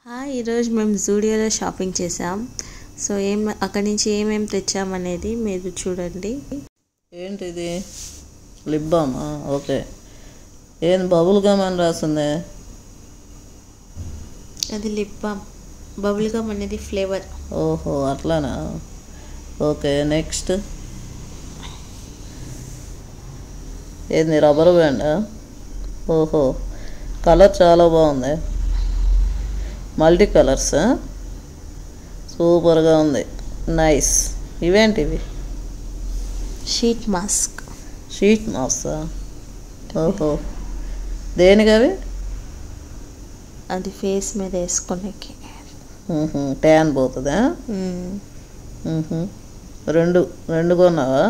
ఈరోజు మేము జూడియోలో షాపింగ్ చేసాం. సో అక్కడి నుంచి ఏమేమి తెచ్చామనేది మీరు చూడండి. ఏంటిది? లిప్ బామా? ఓకే. ఏం బబుల్ గమ్ అని రాసిందే? అది లిప్ బామ్. బబుల్ గమ్ అనేది ఫ్లేవర్. ఓహో అట్లానా? ఓకే. నెక్స్ట్ ఏంది? రబ్బర్ బ్యాండా? ఓహో, కలర్ చాలా బాగుంది. మల్టీ కలర్స్, సూపర్గా ఉంది. నైస్. ఇవేంటివి? Sheet mask. షీట్ మాస్కా? ఓహో, దేనికి అవి? అది ఫేస్ మీద వేసుకునేకి. ట్యాన్ పోతుందా? రెండు కొన్నావా?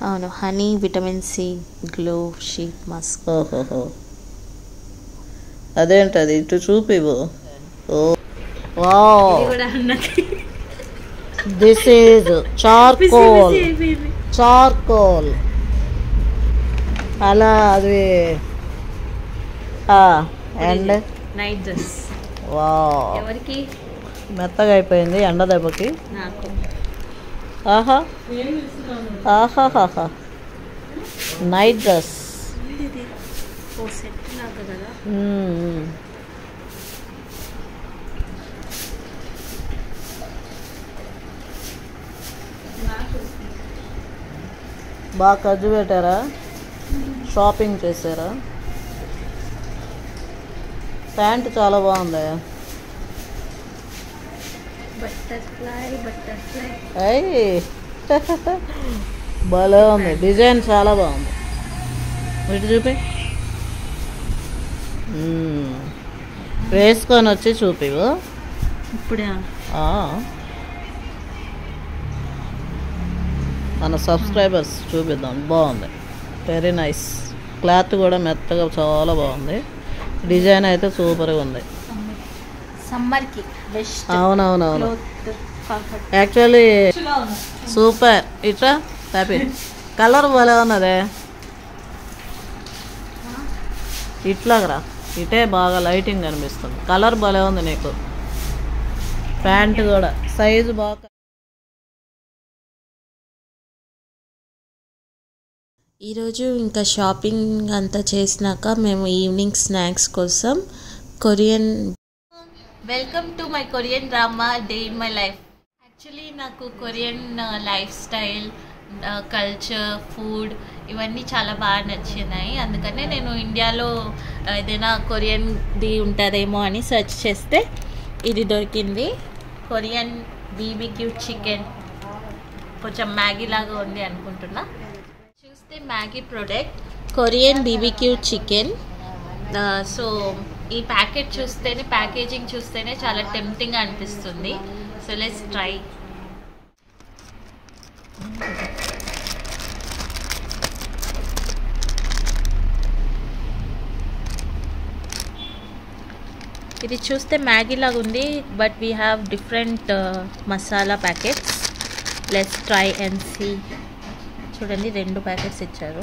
అవును. Honey vitamin C glow sheet mask. ఓహోహో, అదేంటది? ఇటు చూపివు. ఓ వావ్, దిస్ ఈజ్ చార్కోల్. అలా అది అండ్ నైట్ డ్రెస్. వావ్, ఎవరికి? మెత్తగా అయిపోయింది ఎండ దెబ్బకి. నాకు. ఆహా ఆహాహా, నైట్ డ్రెస్. బాగా ఖర్చు పెట్టారా? షాపింగ్ చేశారా? ప్యాంట్ చాలా బాగుంది. అయ్యి భలే ఉంది. డిజైన్ చాలా బాగుంది. ఇటు చూపి. వేసుకొని వచ్చి చూపివు. ఇప్పుడే మన సబ్స్క్రైబర్స్ చూపిద్దాం. బాగుంది, వెరీ నైస్. క్లాత్ కూడా మెత్తగా చాలా బాగుంది. డిజైన్ అయితే సూపర్గా ఉంది. సమ్మర్కి బెస్ట్. అవునవునవును, యాక్చువల్లీ సూపర్. ఇట్లా హ్యాపీ. కలర్ భలే ఉన్నదే. ఇట్లాగరా, ఇటే బాగా లైటింగ్ కనిపిస్తుంది. కలర్ భలే ఉంది నీకు. ప్యాంట్ కూడా సైజు బాగా. ఈరోజు ఇంకా షాపింగ్ అంతా చేసినాక మేము ఈవినింగ్ స్నాక్స్ కోసం Korean. Welcome to my Korean drama day in my life. Actually నాకు Korean lifestyle, culture, food ఇవన్నీ చాలా బాగా నచ్చినాయి. అందుకనే నేను ఇండియాలో ఏదైనా కొరియన్ది ఉంటుందేమో అని సెర్చ్ చేస్తే ఇది దొరికింది. Korean BBQ chicken. కొంచెం మ్యాగీ లాగా ఉంది అనుకుంటున్నా. చూస్తే Maggi product Korean BBQ chicken. So ఈ ప్యాకెట్ చూస్తేనే, ప్యాకేజింగ్ చూస్తేనే చాలా టెంప్టింగ్గా అనిపిస్తుంది. So let's try. ఇది చూస్తే మ్యాగీ లాగా ఉంది, but we have different masala packets. Let's try and see. చూడండి, 2 ప్యాకెట్స్ ఇచ్చారు.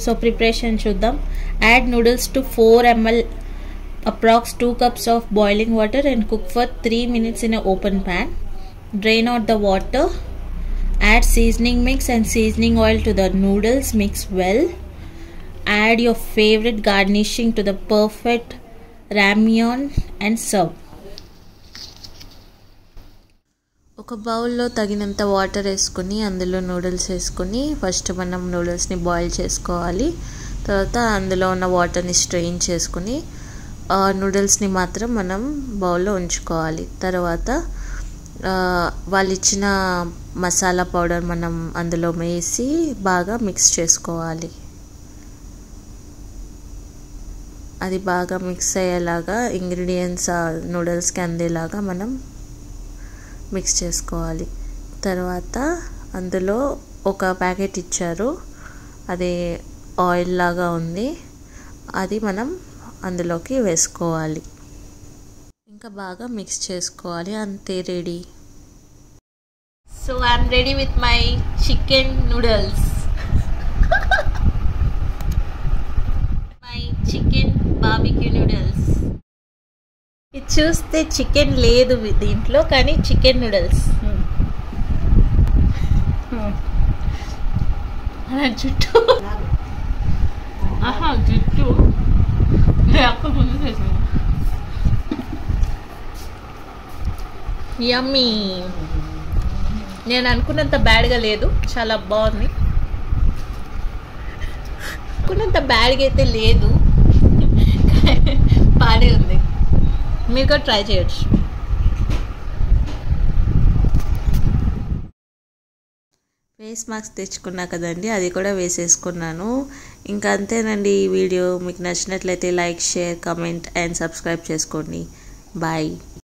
సో ప్రిపరేషన్ చూద్దాం. Add noodles to 4 ml approx 2 cups of boiling water and cook for 3 minutes in an open pan. Drain out the water. Add seasoning mix and seasoning oil to the noodles. Mix well. Add your favorite garnishing to the perfect ramyeon and serve. ఒక బౌల్లో తగినంత water వేసుకొని అందులో noodles వేసుకొని first మనం నూడిల్స్ని boil చేసుకోవాలి. తర్వాత అందులో ఉన్న వాటర్ని స్ట్రెయిన్ చేసుకుని నూడిల్స్ని మాత్రం మనం బౌల్లో ఉంచుకోవాలి. తర్వాత వాళ్ళు ఇచ్చిన మసాలా పౌడర్ మనం అందులో వేసి బాగా మిక్స్ చేసుకోవాలి. అది బాగా మిక్స్ అయ్యేలాగా ఇంగ్రీడియంట్స్ నూడిల్స్కి అందేలాగా మనం మిక్స్ చేసుకోవాలి. తర్వాత అందులో ఒక ప్యాకెట్ ఇచ్చారు, అది ఆయిల్ లాగా ఉంది. అది మనం అందులోకి వేసుకోవాలి. ఇంకా బాగా మిక్స్ చేసుకోవాలి. అంతే, ready. So I'm ready with my chicken noodles. My chicken barbecue noodles. ఇది చూస్తే చికెన్ లేదు దీంట్లో, కానీ చికెన్ నూడిల్స్. జుట్టు జుట్టు ముందు చేసాను. యమ్మీ. నేను అనుకున్నంత బ్యాడ్గా లేదు, చాలా బాగుంది. అనుకున్నంత బ్యాడ్గా అయితే లేదు, బాగానే ఉంది. మీరు కూడా ట్రై చేయొచ్చు. ఫేస్ మాస్క్ తెచ్చుకున్నా కదండి, అది కూడా వేసేసుకున్నాను. ఇంకా అంతేనండి. ఈ వీడియో మీకు నచ్చినట్లయితే like, share, comment and subscribe చేసుకోండి. బాయ్.